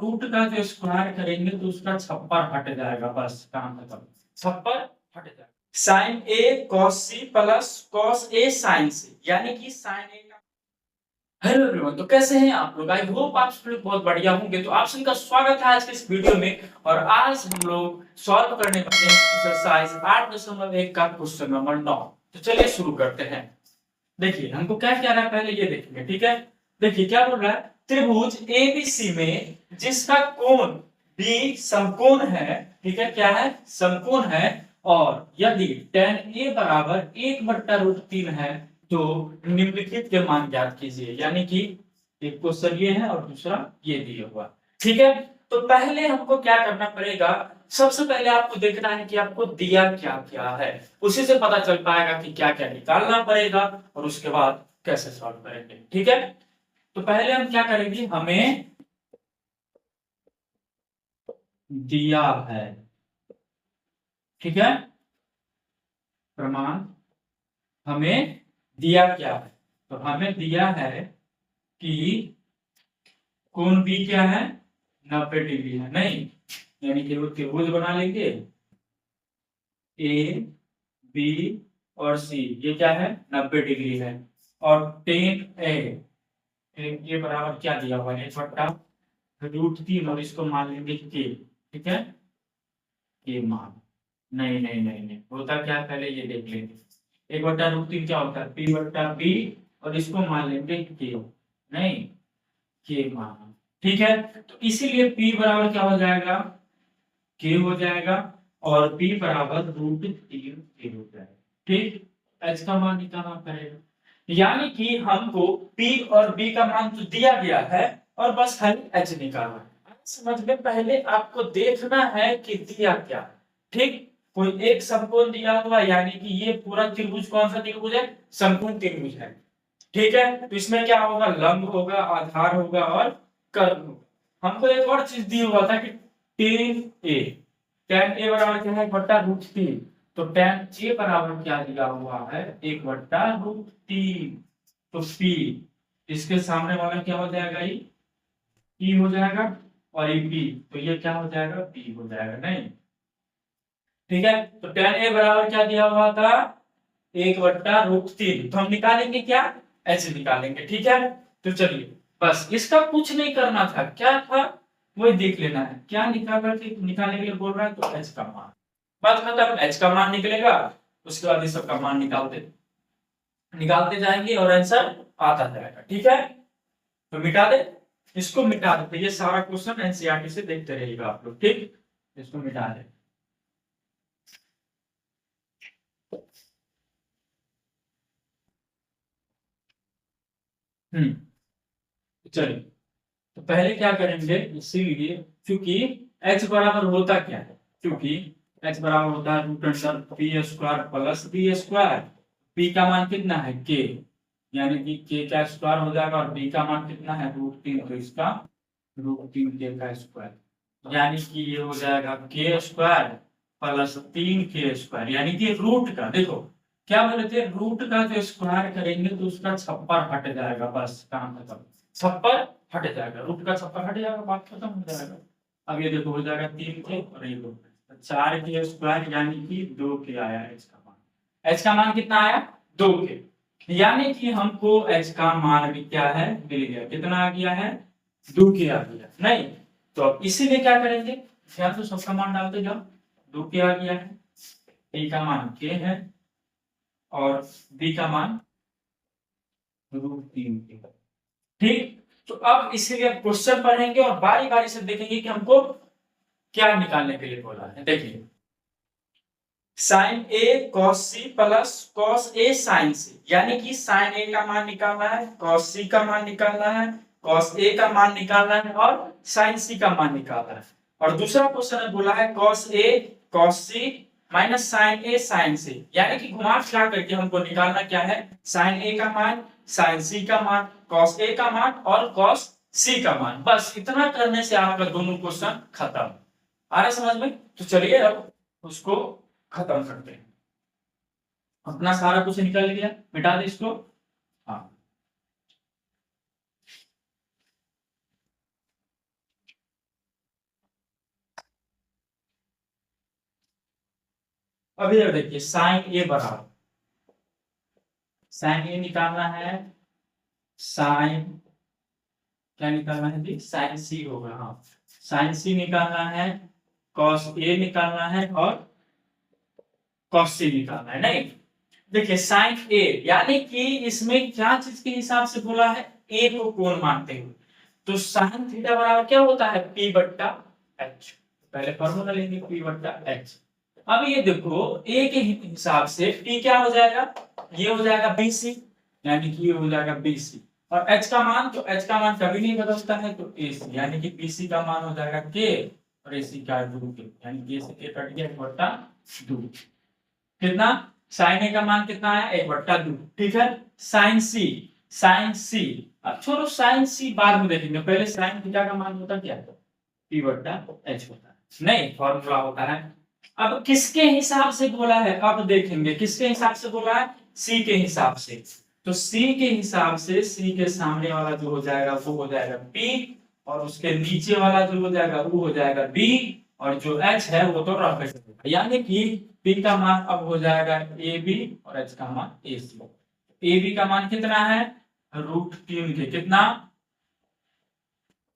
Root का जो square करेंगे तो उसका छप्पर हट जाएगा, बस काम खत्म, छप्पर हट जाएगा। साइन ए कॉस सी प्लस कॉस ए साइन सी, यानी कि साइन ए का। हेलो एवरीवन, तो कैसे हैं आप लोग? आई होप आप सब लोग बहुत बढ़िया होंगे। तो आप सभी का स्वागत है आज के इस वीडियो में, और आज हम लोग सॉल्व करने वाले हैं एक्सरसाइज 8.1 का क्वेश्चन नंबर 9। तो चलिए शुरू करते हैं। देखिए हमको क्या कहना है, पहले ये देखेंगे, ठीक है। देखिए क्या बोल रहा है, त्रिभुज एबीसी में जिसका कोण बी समकोण है, ठीक है, क्या है, समकोण है, और यदि tan ए बराबर 1/√3 है तो निम्नलिखित के मान ज्ञात कीजिए। यानी कि एक क्वेश्चन ये है और दूसरा ये दिया हुआ, ठीक है। तो पहले हमको क्या करना पड़ेगा, सबसे पहले आपको देखना है कि आपको दिया क्या क्या है, उसी से पता चल पाएगा कि क्या क्या निकालना पड़ेगा और उसके बाद कैसे सॉल्व करेंगे, ठीक है। तो पहले हम क्या करेंगे, हमें दिया है, ठीक है, प्रमाण हमें दिया क्या है, तो हमें दिया है कि कोण बी क्या है, 90 डिग्री है, नहीं, यानी कि वो त्रिभुज बना लेंगे ए बी और सी, ये क्या है, 90 डिग्री है, और tan ए बराबर क्या दिया हुआ है, 1/√3, और इसको मान लेंगे के, ठीक है, के मान, नहीं नहीं नहीं नहीं, होता क्या है पहले ये देख लेंगे। 1/√3 क्या होता है, p/b, और इसको मान लेंगे के, नहीं, के मान, ठीक है। तो इसीलिए p बराबर क्या हो जाएगा, के हो जाएगा, और p बराबर √3 के हो जाएगा, ठीक। h का मान निकालना पड़ेगा, यानी कि हमको p और b का मान तो दिया गया है और बस खाली h निकालना है। समझ में, पहले आपको देखना है कि दिया क्या है, ठीक। कोई एक समकोण दिया हुआ, यानी कि ये पूरा त्रिभुज कौन सा त्रिभुज है, समकोण त्रिभुज है, ठीक है। तो इसमें क्या होगा, लंब होगा, आधार होगा और कर्ण होगा। हमको एक और चीज दी हुआ था कि tan ए बराबर क्या है, 1/√3, तो tan ए बराबर क्या दिया हुआ है, 1/√3, तो p, इसके सामने वाला क्या हो जाएगा, ये p हो जाएगा, और ये p, तो ये क्या हो जाएगा, p हो जाएगा, नहीं, ठीक है। तो tan ए बराबर क्या दिया हुआ था, 1/√3, तो हम निकालेंगे क्या, h निकालेंगे, ठीक है। तो चलिए, बस इसका कुछ नहीं करना था, क्या था वही देख लेना है, क्या निकालने के लिए बोल रहा है, तो h का मान, बात खत्म, h का मान निकलेगा, उसके बाद इस सब का मान निकालते जाएंगे और आंसर आता जाएगा, ठीक है। तो मिटा दे, इसको मिटा दे, ये सारा क्वेश्चन एनसीईआरटी से देखते रहिएगा आप लोग, ठीक, इसको मिटा दे। चलिए, तो पहले क्या करेंगे, इसीलिए क्योंकि h बराबर होता क्या है, क्योंकि h बराबर होता है √p² प्लस b², p का मान कितना है, k, यानी कि k का स्क्वायर हो जाएगा, और b का मान कितना है, √3, तो इसका √3 k का स्क्वायर, यानी कि ये हो जाएगा k² प्लस 3k², यानी कि रूट का, देखो क्या बोले थे, रूट का जो स्क्वायर करेंगे तो उसका छप्पर हट जाएगा, बस काम खत्म, छप्पर हट जाएगा, रूट का छप्पर हट जाएगा, बात खत्म हो जाएगा। अब ये देखो हो जाएगा 3k और ये 2, 4k², यानी कि 2k आया h का मान, h का मान कितना आया, 2k, यानी कि हमको h का मान भी क्या है, मिल गया, कितना आ गया है, 2k आ गया, नहीं, तो अब इसीलिए क्या करेंगे, ध्यान से सबका मान डालते जाओ, 2k आ गया है, a का मान k है, और b का मान √3, ठीक। तो अब इसीलिए क्वेश्चन पढ़ेंगे और बारी बारी से देखेंगे कि हमको क्या निकालने के लिए बोला है। देखिए, साइन ए कॉस सी प्लस कॉस ए साइन सी, यानी कि साइन ए का मान निकालना है, कॉस सी का मान निकालना है, कॉस ए का मान निकालना है, और साइन सी का मान निकालना है। और दूसरा क्वेश्चन बोला है cos A cos C minus sign A sign सी, यानी कि घुमा फिरा करके हमको निकालना क्या है, साइन ए का मान, साइन सी का मान, कॉस ए का मान और कॉस सी का मान। बस इतना करने से आपका दोनों क्वेश्चन खत्म, आ रहा समझ में। तो चलिए अब उसको खत्म करते हैं, अपना सारा कुछ निकाल लिया, मिटा दे इसको, हाँ, अब इधर देखिए साइन ए बराबर, साइन ए निकालना है, साइन क्या निकालना है जी, साइन सी होगा, हाँ साइन सी निकालना है, कॉस ए निकालना है और कॉस सी निकालना है। नहीं देखिए साइन ए यानी कि इसमें क्या चीज के हिसाब से बोला है, ए को कोण मानते हुए, तो साइन थीटा बराबर क्या होता है, पी बट्टा एच। पहले फॉर्मूला लेंगे पी बट्टा एच। अब ये देखो ए के हिसाब से पी क्या हो जाएगा, ये हो जाएगा बीसी, यानी कि ये हो जाएगा बीसी, और एच का मान, तो एच का मान कभी नहीं बदलता है, तो एसी यानी कि बीसी का मान हो जाएगा के और एसी का 2 के, यानी कि से कट गया 1/2। कितना, साइन ए का मान कितना है 1/2, ठीक है। साइन सी, साइन सी, अब छोड़ो साइन सी बाद में देखेंगे, पहले साइन थीटा का मान होता क्या है, पी बट्टा एच होता है, नहीं फॉर्मूला होता है। अब किसके हिसाब से बोला है, अब देखेंगे किसके हिसाब से बोला है, सी के हिसाब से, तो सी के हिसाब से सी के सामने वाला जो हो जाएगा वो हो जाएगा पी, और उसके नीचे वाला जो हो जाएगा वो हो जाएगा बी, और जो एच है वो तो रफ है, यानी कि पी का मान अब हो जाएगा ए बी और एच का मान ए सी। ए बी का मान कितना है, √3 के, कितना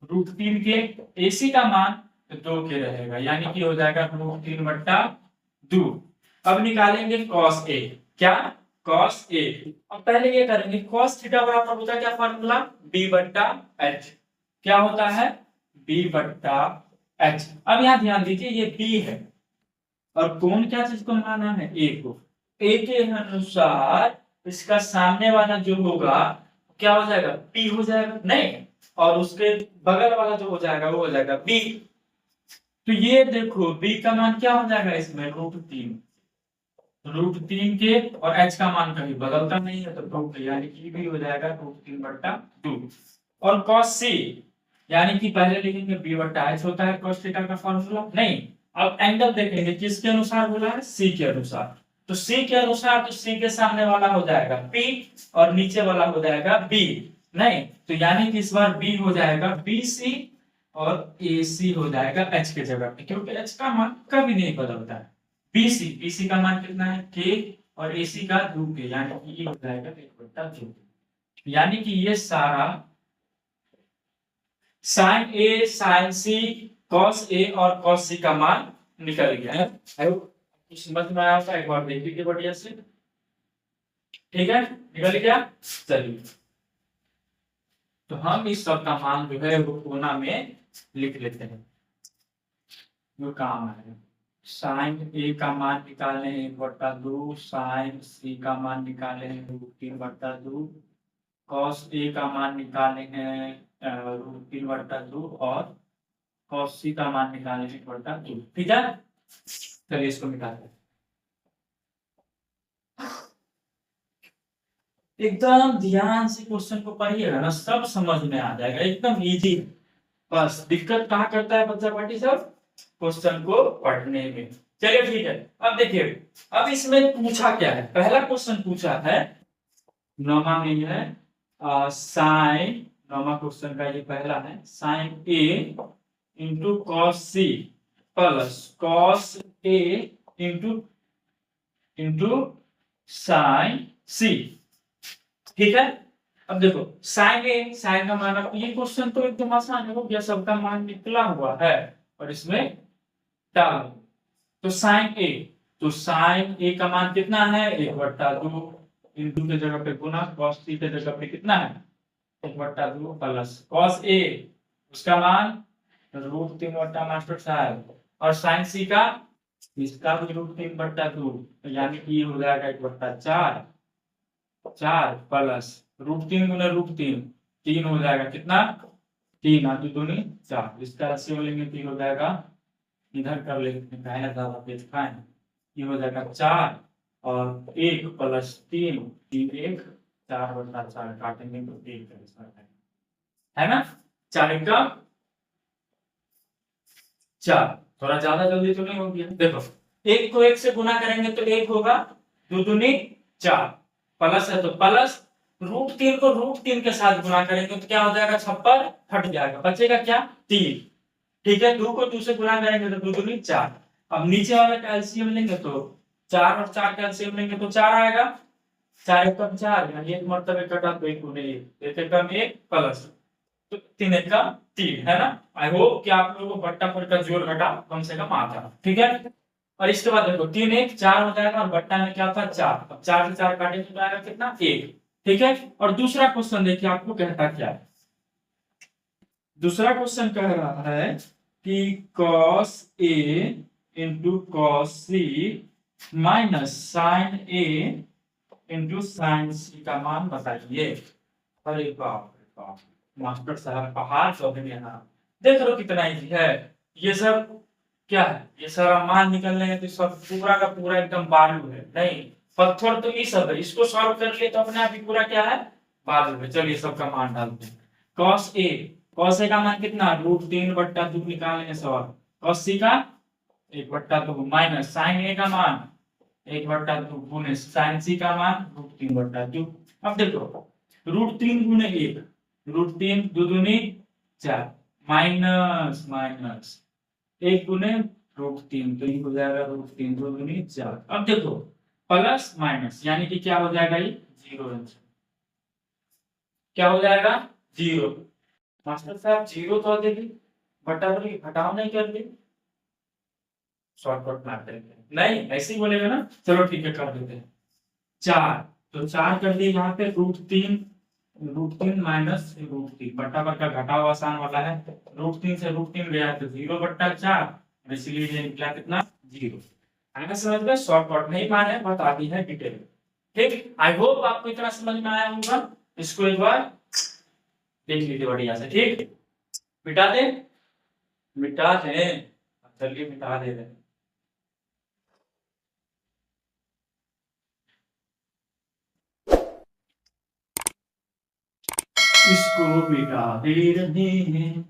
√3 के, एसी का मान 2 के रहेगा, यानी कि हो जाएगा √3/2। अब निकालेंगे cos a, क्या cos a, अब पहले ये करेंगे cos थीटा बराबर होता है क्या फॉर्मूला, b बट्टा h, क्या होता है b बट्टा h। अब यहाँ ध्यान दीजिए ये b है और कौन क्या चीज को माना है, a को, a के अनुसार इसका सामने वाला जो होगा क्या हो जाएगा, p हो जाएगा, नहीं और उसके बगल वाला जो हो जाएगा वो हो जाएगा b, तो ये देखो b का मान क्या हो जाएगा इसमें √3 के, और h का मान कभी बदलता नहीं है तो 2 के, यानी कि भी हो जाएगा √3/2। और cos c यानी कि पहले लिखेंगे b बट्टा h होता है cos थीटा का फॉर्मूला, नहीं अब एंगल देखेंगे किसके अनुसार बोला है, c के अनुसार, तो c के अनुसार तो c के सामने वाला हो जाएगा p और नीचे वाला हो जाएगा b, नहीं तो यानी कि इस बार b हो जाएगा bc और ac हो जाएगा h के जगह पे, क्योंकि h का मान कभी नहीं बदलता है। bc का मान कितना है k और ac का 2 के, यानी कि ये हो जाएगा 1/2, यानी कि ये सारा sign A, sign C, cos A और कॉस सी का मान निकल गया है। समझ में आया था, एक बार देख लीजिए बढ़िया से, ठीक है निकल गया। चलिए तो हम इस सब का मान जो है वो कोना में लिख लेते हैं, जो काम है। साइन ए का मान निकाले हैं 1/2, साइन सी का मान निकाले हैं √3/2, कॉस ए का मान निकाले हैं √3/2 और कॉस सी का मान निकाले हैं 1/2, ठीक है। चलिए इसको निकालते हैं, एकदम ध्यान से क्वेश्चन को पढ़िएगा ना, सब समझ में आ जाएगा, एकदम इजी। बस दिक्कत कहाँ करता है बच्चा पार्टी सब, क्वेश्चन को पढ़ने में। चलिए ठीक है, अब देखिए अब इसमें पूछा क्या है, पहला क्वेश्चन पूछा है नौमा में है साइन, नौमा क्वेश्चन का ये पहला है, sine A into cos C plus cos A into sine C, ठीक है। अब देखो साइन ए, साइन का मान, अब ये क्वेश्चन तो एकदम आसान है, हो गया सबका मान निकला हुआ है और इसमें डाल, तो साइन ए, तो साइन ए का मान कितना है 1/2, इंटू के जगह पे गुना, कॉस सी के जगह पे कितना है 1/2 प्लस कॉस ए उसका मान √3/4, और साइन सी का इसका भी √3/2, यानी कि ये हो जाएगा 1/4, 4 प्लस √3 गुना √3 3 हो जाएगा, कितना 3 और 2 दूनी 4, इसका राशि लेंगे तो हो जाएगा, इधर कर लेंगे पहले ज्यादा पेज खाएं, ये हो जाएगा 4 और 1 प्लस 3 3 1 4/4 काटेंगे तो 1 है ना, 4 का 4, थोड़ा ज्यादा जल्दी तो नहीं हो गया। देखो 1 को 1 से गुना करेंगे तो 1 होगा, 2 दूनी 4 प्लस है तो प्लस, √3 को √3 के साथ गुना करेंगे तो क्या हो जाएगा 56 हट जाएगा, बचेगा क्या 3, ठीक है। 2 को 2 से गुना करेंगे तो 2 दूनी 4, अब नीचे वाला का एलसीएम लेंगे तो 4 और 4 का एलसीएम लेंगे तो 4 आएगा। 4 एकम 4, यानी एक मरतबे कटा तो 1 गुने 1, 1 एकम 1 प्लस तो 3 एकम 3, है ना। आई होप कि आप लोगों को बट्टा पर का जोड़ घटा कम से कम आता है, ठीक है। और इसके बाद देखो 3 1 4 हो जाएगा और बट्टा में क्या था 4, अब 4 से 4 काटे तो आएगा कितना 1, ठीक है। और दूसरा क्वेश्चन देखिए आपको कहता क्या है। दूसरा क्वेश्चन कह रहा है कि cos a into cos c minus sin a into sin c का मान बताइए। अरे बाप रे बाप, मास्टर साहब पहाड़ चौधरी यहाँ देख लो कितना इजी है। ये सब क्या है, ये सारा मान निकलने है तो सब पूरा का पूरा एकदम बालू है, नहीं पत्थर तो ये सब है, इसको सॉल्व कर लिए तो अपने आप ही पूरा क्या है बालू है। चलिए सबका मान डालते हैं। cos a का मान कितना √3/2 निकालेंगे सवाल। cos c का 1/2 माइनस sin a का मान 1/2 गुने sin c का मान √3/2। अब देखो √3 गुने 1, √3 2 दूनी 4 माइनस माइनस 1 गुने √3 तो ये हो जाएगा √3 2 दूनी 4। अब देखो प्लस माइनस यानी कि क्या हो जाएगा, ये 0 आंसर क्या हो जाएगा 0। मास्टर साहब 0 तो देगी बटा बोली घटाओ नहीं कर ली, शॉर्टकट मार देंगे, नहीं ऐसे ही बोलेगा ना। चलो ठीक है कर देते हैं 4, तो 4 कर दिए यहाँ पे √3 माइनस √3 बट्टा पर का घटाव आसान वाला है। √3 से √3 गया तो 0/4, इसलिए ये निकला कितना 0। आगे समझ में शॉर्टकट नहीं माने बता दी है डिटेल, ठीक। आई होप आपको इतना समझ में आया होगा। इसको एक बार देख लीजिए बढ़िया से, ठीक। मिटा दे, मिटा दे, चलिए मिटा दे रहे। इसको मिटा दे रहे हैं।